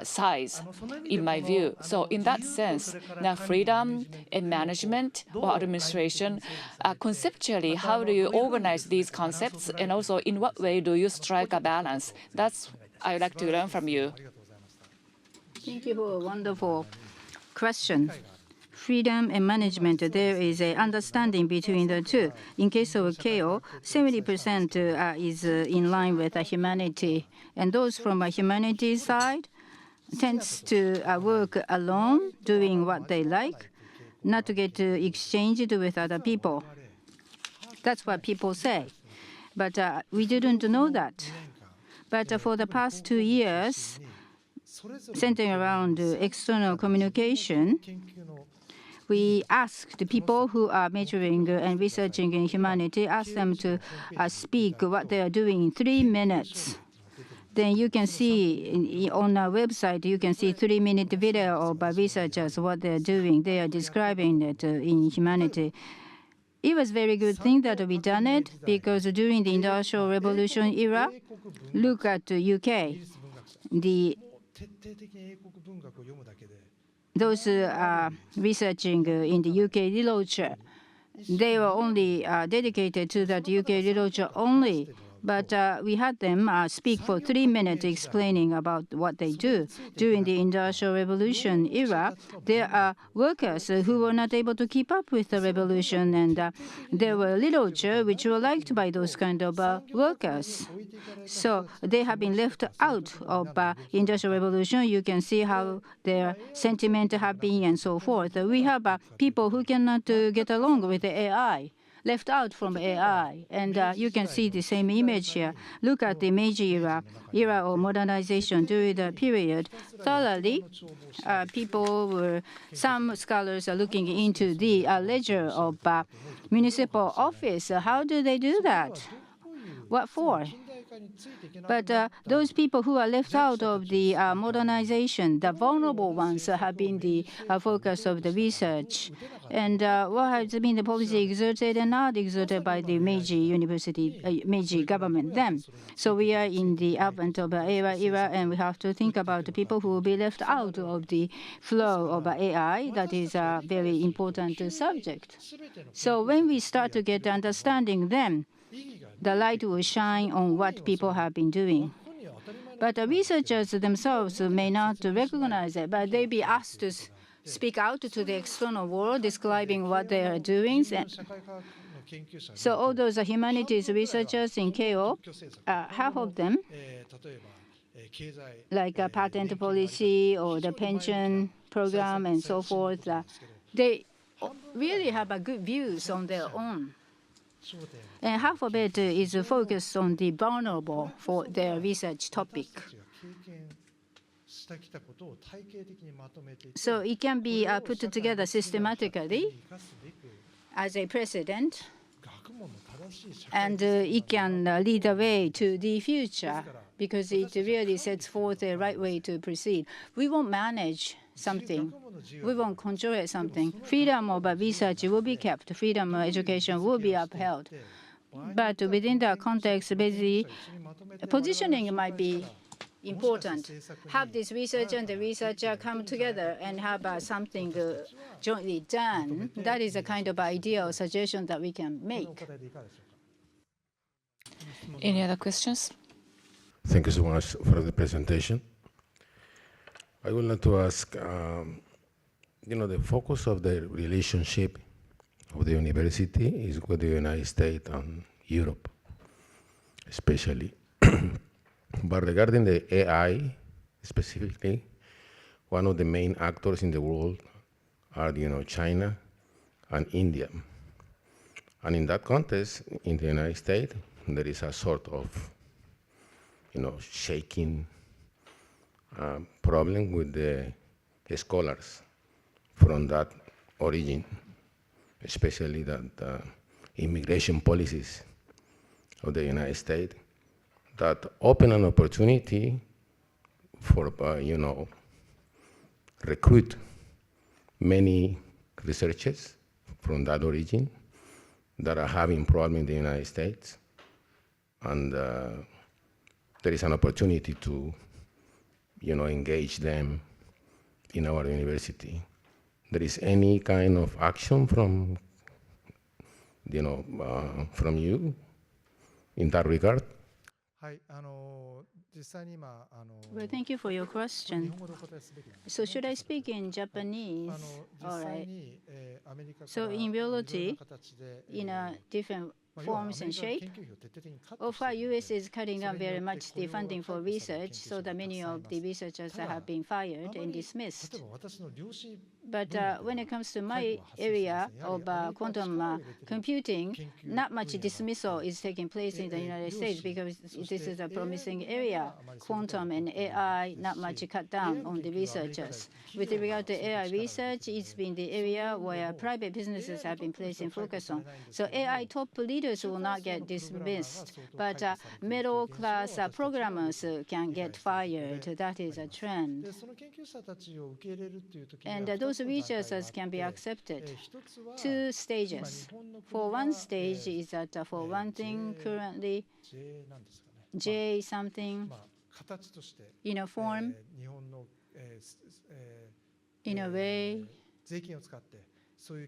sides, in my view. So in that sense, now freedom and management or administration, conceptually, how do you organize these concepts? And also, in what way do you strike a balance? That's I would like to learn from you. Thank you for a wonderful question. freedom and management, there is an understanding between the two. In case of Keio, 70% is in line with humanity. And those from a humanity side tends to work alone, doing what they like, not to get exchanged with other people. That's what people say. But we didn't know that. But for the past 2 years, centering around external communication, we asked the people who are majoring and researching in humanity, ask them to speak what they are doing in 3 minutes. Then you can see on our website, you can see 3-minute video of researchers, what they're doing. They are describing it in humanity. It was a very good thing that we done it, because during the Industrial Revolution era, look at the UK. Those researching in the UK literature, they were only dedicated to that UK literature only. But we had them speak for 3 minutes explaining about what they do. During the Industrial Revolution era, there are workers who were not able to keep up with the revolution, and there were literature which were liked by those kind of workers. So they have been left out of Industrial Revolution. You can see how their sentiment have been and so forth. We have people who cannot get along with the AI, left out from AI. And you can see the same image here. Look at the Meiji era of modernization. During the period, thoroughly, some scholars are looking into the ledger of municipal office. How do they do that? What for? But those people who are left out of the modernization, the vulnerable ones, have been the focus of the research. And what has been the policy exerted and not exerted by the Meiji government then? So we are in the advent of the AI era, and we have to think about the people who will be left out of the flow of AI. That is a very important subject. So when we start to get understanding them, the light will shine on what people have been doing. But the researchers themselves may not recognize it, but they be asked to speak out to the external world, describing what they are doing. So all those humanities researchers in Keio, half of them, like a patent policy or the pension program and so forth, they really have a good views on their own. And half of it is focused on the vulnerable for their research topic. So it can be put together systematically as a precedent, and it can lead the way to the future, because it really sets forth the right way to proceed. We won't manage something. We won't control something. Freedom of research will be kept. Freedom of education will be upheld. But within the context, basically, positioning might be important. Have this researcher and the researcher come together and have something jointly done. That is a kind of idea or suggestion that we can make. Any other questions? Thank you so much for the presentation. I would like to ask, the focus of the relationship of the university is with the United States and Europe, especially. But regarding the AI specifically, one of the main actors in the world are, China and India. And in that context, in the United States, there is a sort of, shaking problem with the scholars from that origin, especially that immigration policies of the United States that open an opportunity for, recruit many researchers from that origin that are having problems in the United States. And there is an opportunity to, engage them in our university. There is any kind of action from, from you in that regard? Well, thank you for your question. So should I speak in Japanese? All right. So in reality, in a different forms and shape, of course, U.S. is cutting down very much the funding for research, so that many of the researchers have been fired and dismissed. But when it comes to my area of quantum computing, not much dismissal is taking place in the United States because this is a promising area. Quantum and AI, not much cut down on the researchers. With regard to AI research, it's been the area where private businesses have been placing focus on. So AI top leaders will not get dismissed, but middle class programmers can get fired. That is a trend. And those researchers can be accepted. Two stages. For one stage is that for one thing currently, J something in a form, in a way,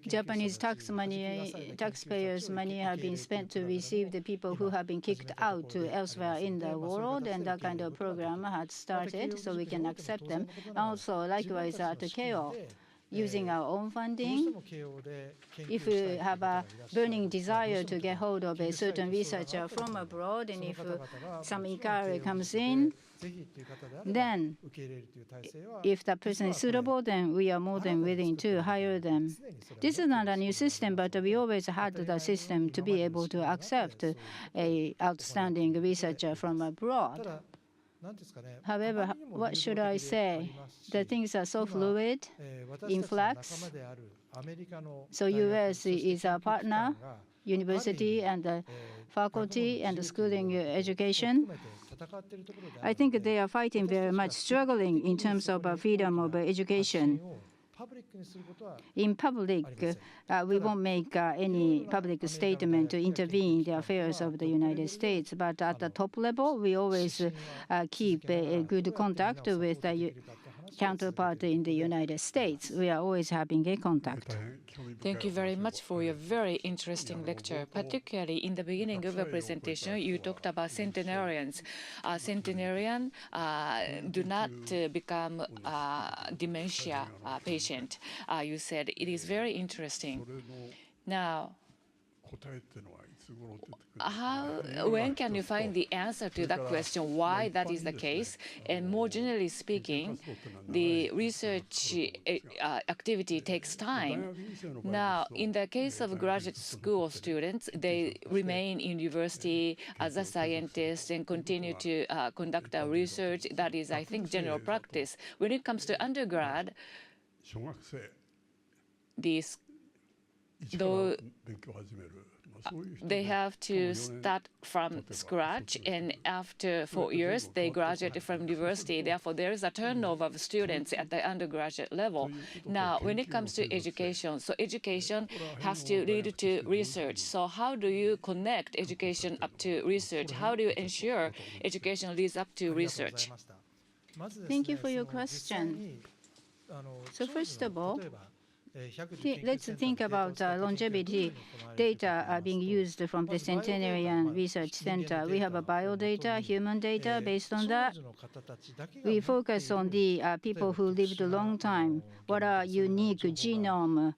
Japanese taxpayers' money have been spent to receive the people who have been kicked out to elsewhere in the world, and that kind of program had started, so we can accept them. Also, likewise at Keio, using our own funding, if we have a burning desire to get hold of a certain researcher from abroad, and if some inquiry comes in, then if that person is suitable, then we are more than willing to hire them. This is not a new system, but we always had the system to be able to accept an outstanding researcher from abroad. However, what should I say? The things are so fluid, in flux. So U.S. is our partner, university and the faculty and the schooling education. I think they are fighting very much, struggling in terms of freedom of education. In public, we won't make any public statement to intervene in the affairs of the United States. But at the top level, we always keep a good contact with the counterpart in the United States. We are always having a contact. Thank you very much for your very interesting lecture. Particularly in the beginning of your presentation, you talked about centenarians. Centenarians do not become dementia patient. You said it is very interesting. Now, when can you find the answer to that question, why that is the case? And more generally speaking, the research activity takes time. Now, in the case of graduate school students, they remain in university as a scientist and continue to conduct research. That is, I think, general practice. When it comes to undergrad, though they have to start from scratch, and after 4 years they graduate from university. Therefore, there is a turnover of students at the undergraduate level. Now, when it comes to education, so education has to lead to research. So how do you connect education up to research? How do you ensure education leads up to research? Thank you for your question. So first of all, let's think about longevity data being used from the Centenarian Research Center. We have a biodata, human data. Based on that, we focus on the people who lived a long time. What are unique genome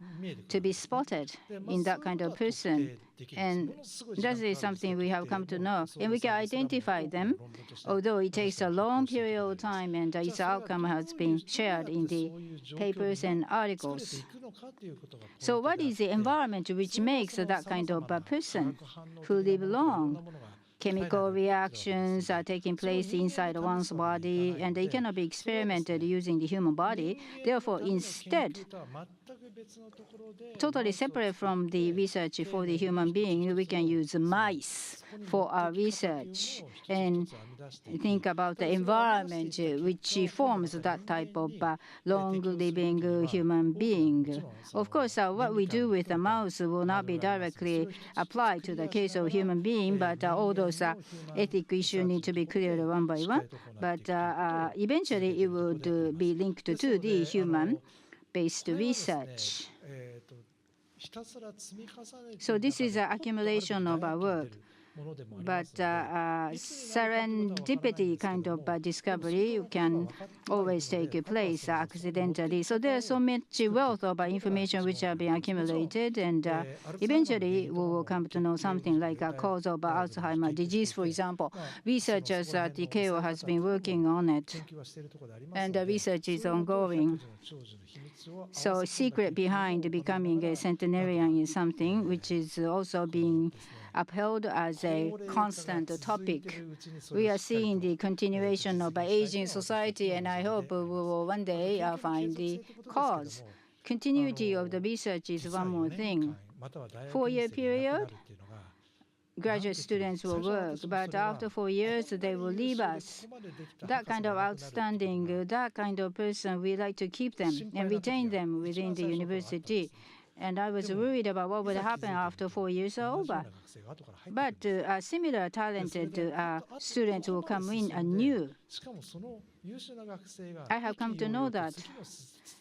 to be spotted in that kind of person? And that is something we have come to know. And we can identify them, although it takes a long period of time, and its outcome has been shared in the papers and articles. So what is the environment which makes that kind of a person who live long? Chemical reactions are taking place inside one's body, and they cannot be experimented using the human body. Therefore, instead, totally separate from the research for the human being, we can use mice for our research and think about the environment which forms that type of long-living human being. Of course, what we do with the mouse will not be directly applied to the case of human being, but all those ethical issues need to be cleared one by one. But eventually, it would be linked to the human-based research. So this is an accumulation of our work. But serendipity kind of discovery can always take place accidentally. So there's so much wealth of information which have been accumulated, and eventually we will come to know something like a cause of Alzheimer's disease, for example. Researchers at Keio has been working on it, and the research is ongoing. So secret behind becoming a centenarian is something which is also being upheld as a constant topic. We are seeing the continuation of aging society, and I hope we will one day find the cause. Continuity of the research is one more thing. 4-year period, graduate students will work, but after 4 years, they will leave us. That kind of outstanding, that kind of person, we like to keep them and retain them within the university. And I was worried about what would happen after 4 years are over. But similar talented students will come in anew. I have come to know that.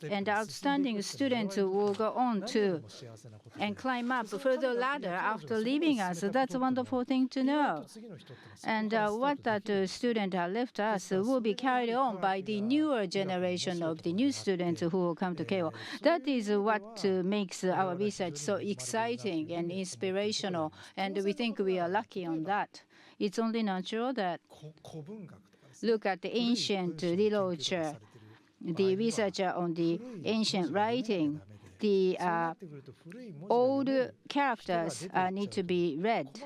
And outstanding students will go on to and climb up further ladder after leaving us. That's a wonderful thing to know. And what that student left us will be carried on by the newer generation of the new students who will come to Keio. That is what makes our research so exciting and inspirational, and we think we are lucky on that. It's only natural that look at the ancient literature, the researcher on the ancient writing, the old characters need to be read.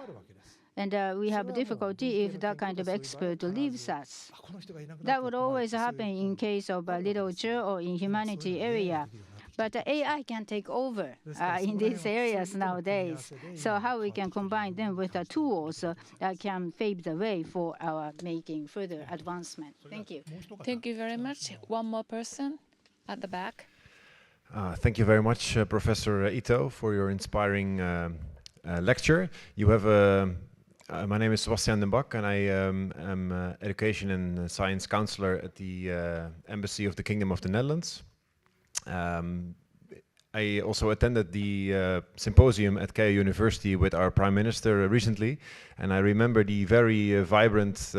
And we have difficulty if that kind of expert leaves us. That would always happen in case of literature or in humanity area. But AI can take over in these areas nowadays. So how we can combine them with the tools can pave the way for our making further advancement. Thank you. Thank you very much. One more person at the back. Thank you very much, Professor Itoh, for your inspiring lecture. You have my name is Sebastian Den Bak, and I am Education and Science Counselor at the Embassy of the Kingdom of the Netherlands. I also attended the symposium at Keio University with our Prime Minister recently, and I remember the very vibrant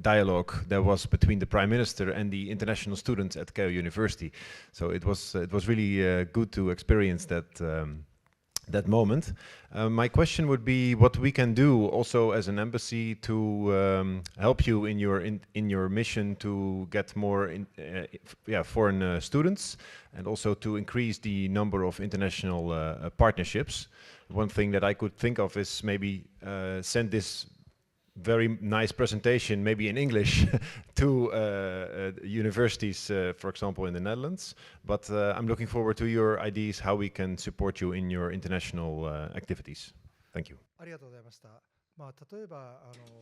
dialogue there was between the Prime Minister and the international students at Keio University. So it was really good to experience that moment. My question would be what we can do also as an embassy to help you in your mission to get more foreign students, and also to increase the number of international partnerships. One thing that I could think of is maybe send this very nice presentation, maybe in English, to universities, for example, in the Netherlands. But I'm looking forward to your ideas how we can support you in your international activities. Thank you.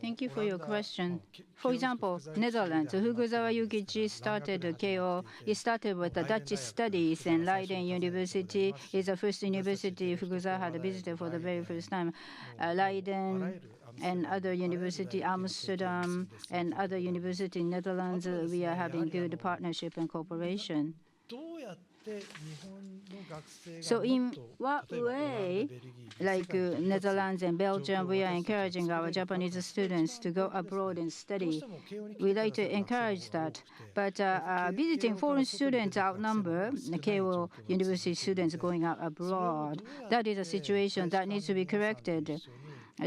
Thank you for your question. For example, Netherlands, Fukuzawa Yukichi started Keio. It started with the Dutch studies, and Leiden University is the first university Fukuzawa had visited for the very first time. Leiden and other university, Amsterdam and other university in Netherlands, we are having good partnership and cooperation. So in what way, like Netherlands and Belgium, we are encouraging our Japanese students to go abroad and study. We like to encourage that. But visiting foreign students outnumber Keio University students going out abroad. That is a situation that needs to be corrected.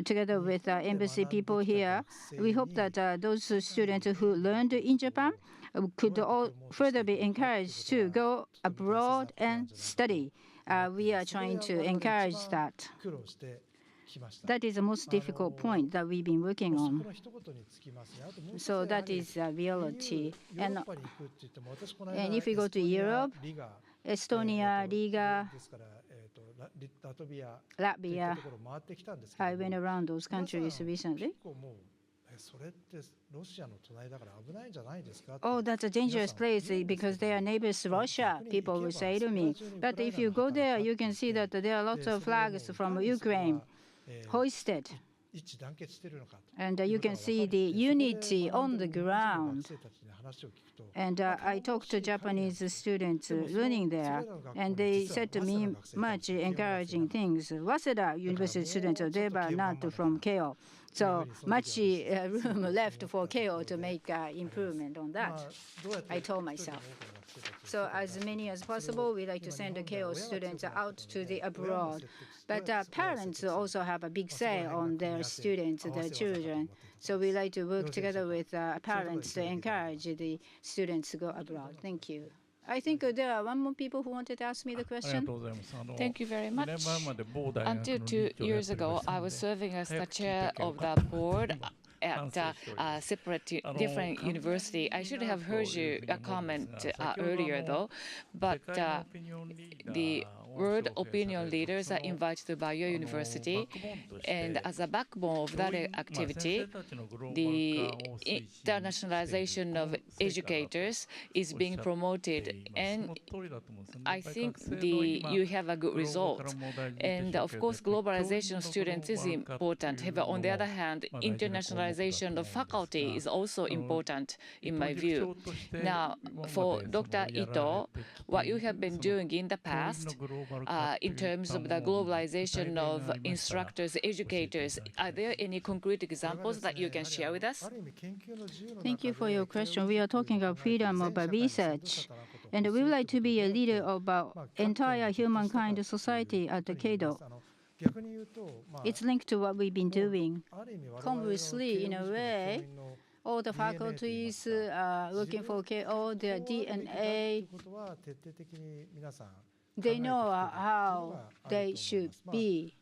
Together with embassy people here, we hope that those students who learned in Japan could all further be encouraged to go abroad and study. We are trying to encourage that. That is the most difficult point that we've been working on. So that is reality. And if we go to Europe, Estonia, Riga, Latvia, I went around those countries recently. Oh, that's a dangerous place because they are neighbors to Russia, people will say to me. But if you go there, you can see that there are lots of flags from Ukraine hoisted. And you can see the unity on the ground. And I talked to Japanese students learning there, and they said to me much encouraging things. Waseda University students, they were not from Keio. So much room left for Keio to make improvement on that, I told myself. So as many as possible, we like to send the Keio students out to the abroad. But parents also have a big say on their students, their children. So we like to work together with parents to encourage the students to go abroad. Thank you. I think there are one more people who wanted to ask me the question. Thank you very much. Until 2 years ago, I was serving as the chair of the board at a separate, different university. I should have heard you comment earlier, though, but the world opinion leaders are invited by your university, and as a backbone of that activity, the internationalization of educators is being promoted, and I think you have a good result. And of course, globalization of students is important. But on the other hand, internationalization of faculty is also important, in my view. Now, for Dr. Itoh, what you have been doing in the past in terms of the globalization of instructors, educators, are there any concrete examples that you can share with us? Thank you for your question. We are talking about freedom of research, and we would like to be a leader of entire humankind society at the Keio. It's linked to what we've been doing. Conversely, in a way, all the faculties are looking for Keio, their DNA. They know how they should be,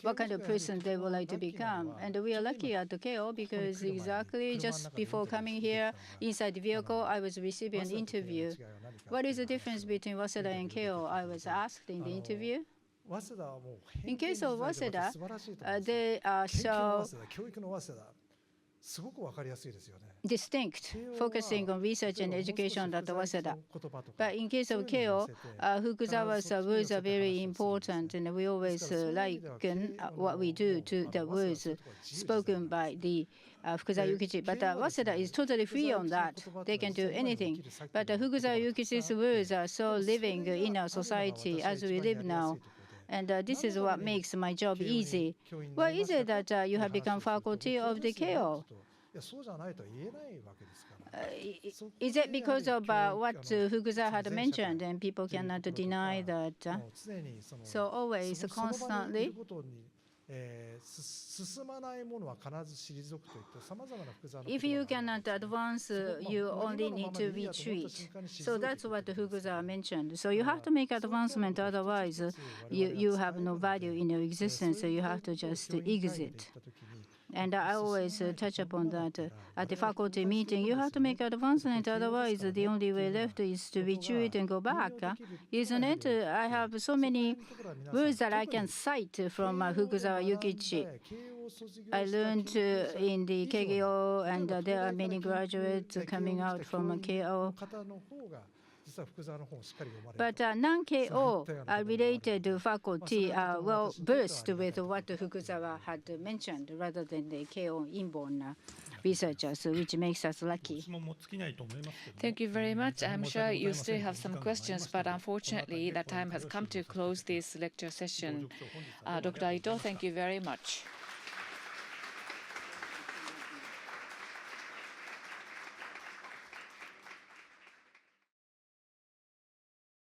what kind of person they would like to become. And we are lucky at the Keio because exactly just before coming here, inside the vehicle, I was receiving an interview. What is the difference between Waseda and Keio? I was asked in the interview. In case of Waseda, they are so distinct, focusing on research and education at Waseda. But in case of Keio, Fukuzawa's words are very important, and we always liken what we do to the words spoken by the Fukuzawa Yukichi. But Waseda is totally free on that. They can do anything. But Fukuzawa Yukichi's words are so living in our society as we live now. And this is what makes my job easy. Why is it that you have become faculty of the Keio? Is it because of what Fukuzawa had mentioned, and people cannot deny that? So always, constantly, if you cannot advance, you only need to retreat. So that's what Fukuzawa mentioned. So you have to make advancement, otherwise you have no value in your existence, so you have to just exit. And I always touch upon that at the faculty meeting. You have to make advancement, otherwise the only way left is to retreat and go back. Isn't it? I have so many words that I can cite from Fukuzawa Yukichi. I learned in the Keio, and there are many graduates coming out from Keio. But non-Keio related faculty are well versed with what Fukuzawa had mentioned, rather than the Keio inborn researchers, which makes us lucky. Thank you very much. I'm sure you still have some questions, but unfortunately, the time has come to close this lecture session. Dr. Itoh, thank you very much.